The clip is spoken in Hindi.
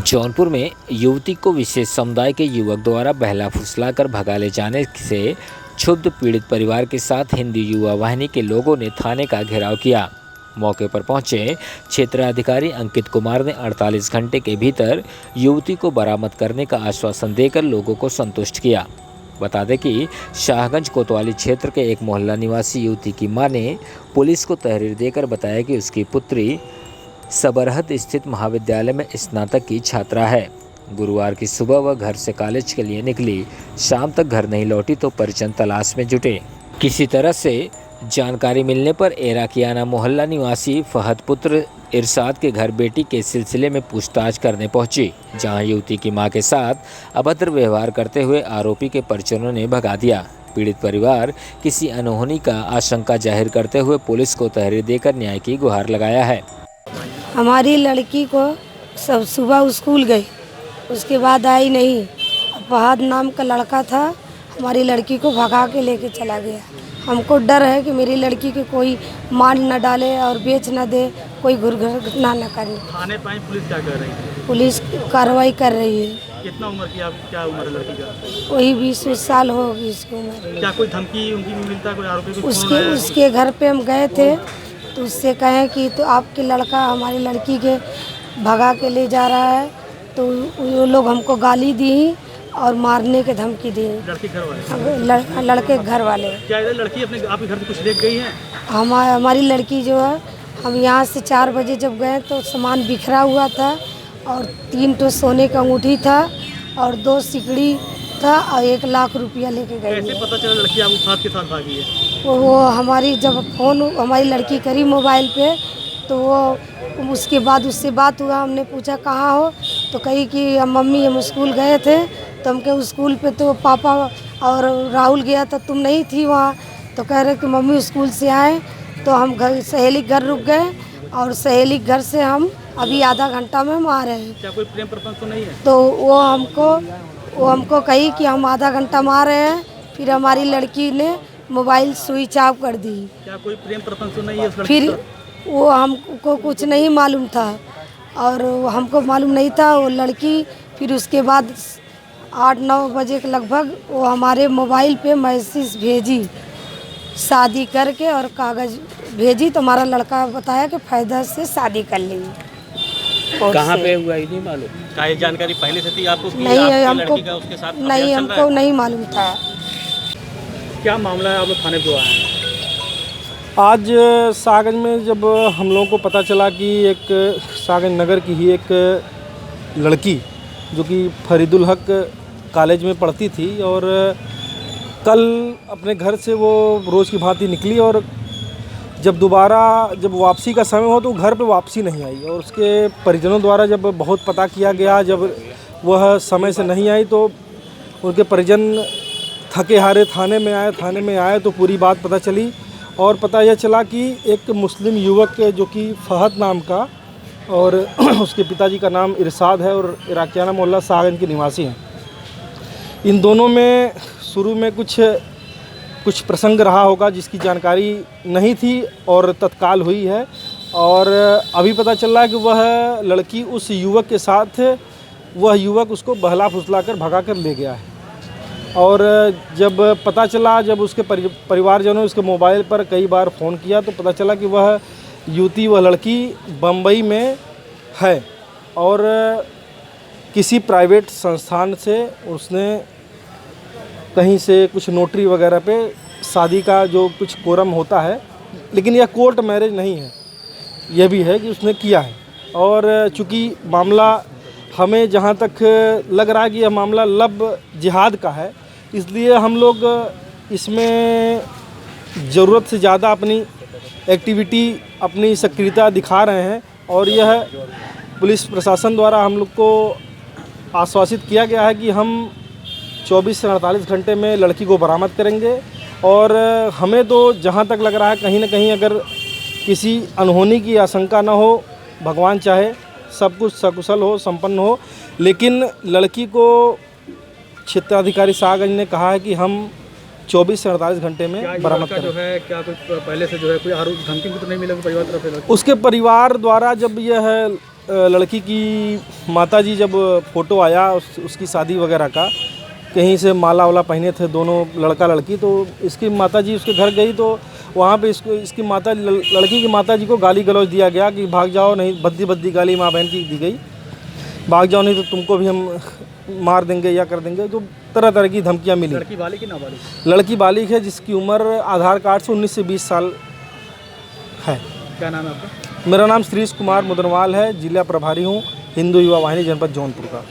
जौनपुर में युवती को विशेष समुदाय के युवक द्वारा बहला फुसलाकर भगा ले जाने से क्षुब्ध पीड़ित परिवार के साथ हिंदी युवा वाहिनी के लोगों ने थाने का घेराव किया। मौके पर पहुंचे क्षेत्राधिकारी अंकित कुमार ने 48 घंटे के भीतर युवती को बरामद करने का आश्वासन देकर लोगों को संतुष्ट किया। बता दें कि शाहगंज कोतवाली क्षेत्र के एक मोहल्ला निवासी युवती की मां ने पुलिस को तहरीर देकर बताया कि उसकी पुत्री सबरहत स्थित महाविद्यालय में स्नातक की छात्रा है। गुरुवार की सुबह वह घर से कॉलेज के लिए निकली, शाम तक घर नहीं लौटी तो परिजन तलाश में जुटे। किसी तरह से जानकारी मिलने पर एराकियाना मोहल्ला निवासी फहद पुत्र इरशाद के घर बेटी के सिलसिले में पूछताछ करने पहुंची, जहां युवती की मां के साथ अभद्र व्यवहार करते हुए आरोपी के परिजनों ने भगा दिया। पीड़ित परिवार किसी अनहोनी का आशंका जाहिर करते हुए पुलिस को तहरीर देकर न्याय की गुहार लगाया है। हमारी लड़की को सब सुबह स्कूल गई, उसके बाद आई नहीं। फहद नाम का लड़का था, हमारी लड़की को भगा के लेके चला गया। हमको डर है कि मेरी लड़की को कोई मार न डाले और बेच न दे, कोई दुर्घटना न करे। थाने पाई पुलिस क्या कर रही है? पुलिस कार्रवाई कर रही है। कितना उम्र की आप, क्या उम्र है लड़की का? वही 20 साल होगी इसकी उम्र। क्या कोई धमकी उनकी भी मिलता है? कोई आरोपी को उसके घर पे हम गए थे तो उससे कहें कि तो आपके लड़का हमारी लड़की के भगा के ले जा रहा है, तो वो लोग हमको गाली दी और मारने के धमकी दी। लड़के घर वाले? लड़के घर वाले। क्या लड़की अपने आपके घर से कुछ लेके गई है? हमारी लड़की जो है, हम यहाँ से 4 बजे जब गए तो सामान बिखरा हुआ था और 3 तो सोने का अंगूठी था और 2 सिकड़ी था और 1 लाख रुपया लेके गई। कैसे पता चला लड़की आपको साथ के साथ भागी है? वो हमारी जब फ़ोन हमारी लड़की करी मोबाइल पे तो वो उसके बाद उससे बात हुआ। हमने पूछा कहाँ हो, तो कही कि मम्मी हम स्कूल गए थे। तो हम कहे स्कूल पे तो पापा और राहुल गया था, तुम नहीं थी वहाँ। तो कह रहे कि मम्मी स्कूल से आए तो हम घर सहेली घर रुक गए और सहेली घर से हम अभी आधा घंटा में हम आ रहे हैं। क्या कोई प्रेम प्रपंच तो नहीं है? तो वो हमको कही कि हम आधा घंटा में आ रहे हैं। फिर हमारी लड़की ने मोबाइल स्विच ऑफ कर दी। क्या कोई प्रेम प्रपंच तो नहीं है? फिर वो हमको कुछ नहीं मालूम था और हमको मालूम नहीं था। वो लड़की फिर उसके बाद 8-9 बजे के लगभग वो हमारे मोबाइल पे मैसेज भेजी शादी करके और कागज़ भेजी। तो हमारा लड़का बताया कि फ़ायदा से शादी कर ली। कहाँ पे हुआ ये नहीं मालूम? क्या ये जानकारी पहले से थी आपको? नहीं, हमको लड़की का उसके साथ नहीं, हमको नहीं मालूम था। क्या मामला है? आप लोग थाने पे आए हैं? आज शाहगंज में जब हम लोगों को पता चला कि एक शाहगंज नगर की ही एक लड़की जो कि फरीदुल हक कॉलेज में पढ़ती थी और कल अपने घर से वो रोज़ की भांति निकली और जब वापसी का समय हो तो घर पे वापसी नहीं आई और उसके परिजनों द्वारा जब बहुत पता किया गया, जब वह समय से नहीं आई तो उनके परिजन थके हारे थाने में आए तो पूरी बात पता चली और पता यह चला कि एक मुस्लिम युवक जो कि फहद नाम का और उसके पिताजी का नाम इरशाद है और इराकियाना मोहल्ला शाहगंज के निवासी हैं। इन दोनों में शुरू में कुछ प्रसंग रहा होगा जिसकी जानकारी नहीं थी और तत्काल हुई है और अभी पता चल रहा है कि वह लड़की उस युवक के साथ, वह युवक उसको बहला फुसला कर भगा कर ले गया है। और जब पता चला, जब उसके परिवारजनों ने उसके मोबाइल पर कई बार फ़ोन किया तो पता चला कि वह युवती, वह लड़की बम्बई में है और किसी प्राइवेट संस्थान से उसने कहीं से कुछ नोटरी वगैरह पे शादी का जो कुछ कोरम होता है, लेकिन यह कोर्ट मैरिज नहीं है, यह भी है कि उसने किया है। और चूँकि मामला हमें जहाँ तक लग रहा है कि यह मामला लब जिहाद का है, इसलिए हम लोग इसमें ज़रूरत से ज़्यादा अपनी एक्टिविटी, अपनी सक्रियता दिखा रहे हैं और यह पुलिस प्रशासन द्वारा हम लोग को आश्वासित किया गया है कि हम 24 से 48 घंटे में लड़की को बरामद करेंगे। और हमें तो जहाँ तक लग रहा है कहीं ना कहीं अगर किसी अनहोनी की आशंका ना हो, भगवान चाहे सब कुछ सकुशल हो, संपन्न हो, लेकिन लड़की को क्षेत्राधिकारी शाहगंज ने कहा है कि हम 24 से 48 घंटे में बरामद करें। जो है क्या कुछ पहले से जो है कोई आरोप धमकी तो नहीं मिला परिवार तरफ से? उसके परिवार द्वारा जब यह लड़की की माताजी जब फ़ोटो आया उसकी शादी वगैरह का, कहीं से माला वाला पहने थे दोनों लड़का लड़की, तो इसकी माताजी उसके घर गई तो वहाँ पे इसकी लड़की की माताजी को गाली गलौज दिया गया कि भाग जाओ, नहीं भद्दी भद्दी गाली माँ बहन की दी गई, भाग जाओ नहीं तो तुमको भी हम मार देंगे या कर देंगे, तो तरह तरह की धमकियाँ मिली। लड़की बालिग की नाबालिग? लड़की बालिग है जिसकी उम्र आधार कार्ड से 19 से 20 साल है। क्या नाम है आपका? मेरा नाम श्रीश कुमार मुदनवाल है, जिला प्रभारी हूँ हिंदू युवा वाहिनी जनपद जौनपुर का।